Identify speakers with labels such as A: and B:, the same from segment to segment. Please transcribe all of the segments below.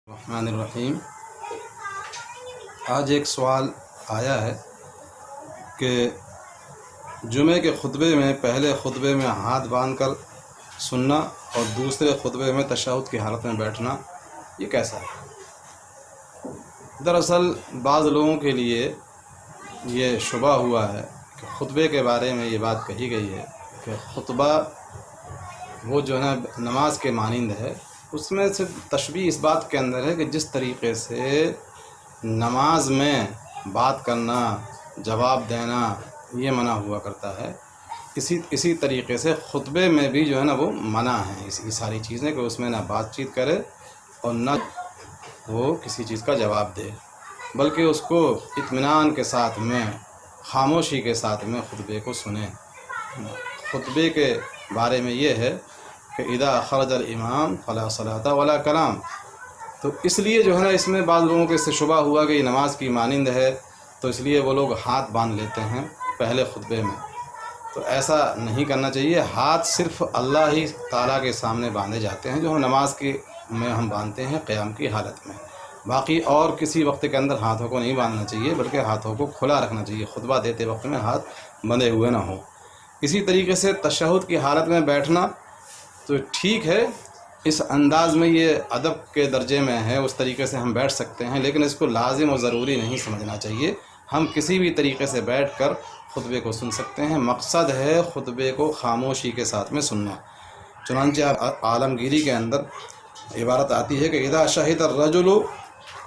A: الرحمن الرحیم۔ آج ایک سوال آیا ہے کہ جمعے کے خطبے میں پہلے خطبے میں ہاتھ باندھ کر سننا اور دوسرے خطبے میں تشہد کی حالت میں بیٹھنا یہ کیسا ہے؟ دراصل بعض لوگوں کے لیے یہ شبہ ہوا ہے کہ خطبے کے بارے میں یہ بات کہی گئی ہے کہ خطبہ وہ جو ہے نماز کے مانند ہے۔ اس میں سے تشبیہ اس بات کے اندر ہے کہ جس طریقے سے نماز میں بات کرنا، جواب دینا یہ منع ہوا کرتا ہے، اسی طریقے سے خطبے میں بھی جو ہے نا وہ منع ہے یہ ساری چیزیں، کہ اس میں نہ بات چیت کرے اور نہ وہ کسی چیز کا جواب دے، بلکہ اس کو اطمینان کے ساتھ میں، خاموشی کے ساتھ میں خطبے کو سنیں۔ خطبے کے بارے میں یہ ہے کہ اذا خرج الامام فلا صلاۃ ولا کلام، تو اس لیے جو ہے نا اس میں بعض لوگوں کو اس سے شبہ ہوا کہ یہ نماز کی مانند ہے، تو اس لیے وہ لوگ ہاتھ باندھ لیتے ہیں پہلے خطبے میں۔ تو ایسا نہیں کرنا چاہیے۔ ہاتھ صرف اللہ ہی تعالیٰ کے سامنے باندھے جاتے ہیں، جو ہم نماز میں ہم باندھتے ہیں قیام کی حالت میں۔ باقی اور کسی وقت کے اندر ہاتھوں کو نہیں باندھنا چاہیے، بلکہ ہاتھوں کو کھلا رکھنا چاہیے، خطبہ دیتے وقت میں ہاتھ بندھے ہوئے نہ ہوں۔ اسی طریقے سے تشہد کی حالت میں بیٹھنا تو ٹھیک ہے، اس انداز میں یہ ادب کے درجے میں ہے، اس طریقے سے ہم بیٹھ سکتے ہیں، لیکن اس کو لازم اور ضروری نہیں سمجھنا چاہیے۔ ہم کسی بھی طریقے سے بیٹھ کر خطبے کو سن سکتے ہیں، مقصد ہے خطبے کو خاموشی کے ساتھ میں سننا۔ چنانچہ عالمگیری کے اندر عبارت آتی ہے کہ اذا شہد الرجل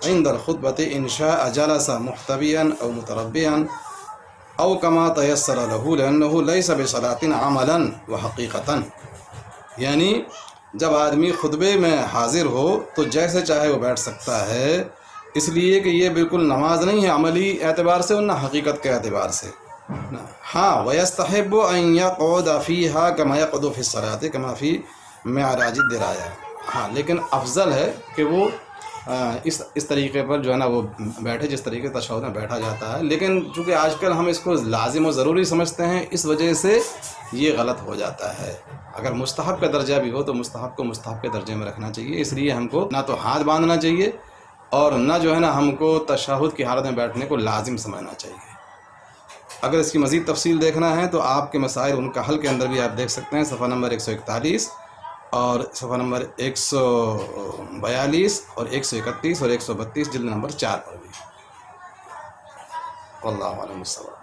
A: عند الخطبۃ ان شاء جلس محتبیا او متربعا او کما تیسر له لانه ليس بصلاۃ عملا وحقیقتا، یعنی جب آدمی خطبے میں حاضر ہو تو جیسے چاہے وہ بیٹھ سکتا ہے، اس لیے کہ یہ بالکل نماز نہیں ہے عملی اعتبار سے اور نہ حقیقت کے اعتبار سے۔ ہاں وَيَسْتَحِبُّ أَن يَقْعُدَ فِيهَا كَمَا يَقْعُدُ فِي الصَّلَاةِ كَمَا فِي مِعْرَاجِ الدِّرَايَةِ، ہاں لیکن افضل ہے کہ وہ اس طریقے پر جو ہے نا وہ بیٹھے جس طریقے سے تشہد میں بیٹھا جاتا ہے، لیکن چونکہ آج کل ہم اس کو لازم و ضروری سمجھتے ہیں، اس وجہ سے یہ غلط ہو جاتا ہے۔ اگر مستحب کا درجہ بھی ہو تو مستحب کو مستحب کے درجے میں رکھنا چاہیے۔ اس لیے ہم کو نہ تو ہاتھ باندھنا چاہیے اور نہ جو ہے نا ہم کو تشہد کی حالت میں بیٹھنے کو لازم سمجھنا چاہیے۔ اگر اس کی مزید تفصیل دیکھنا ہے تو آپ کے مسائل ان کا حل کے اندر بھی آپ دیکھ سکتے ہیں، صفحہ نمبر 141 اور صفحہ نمبر 142 اور 131 اور 132 جلد نمبر 4 پر بھی۔ واللہ اعلم بالصواب۔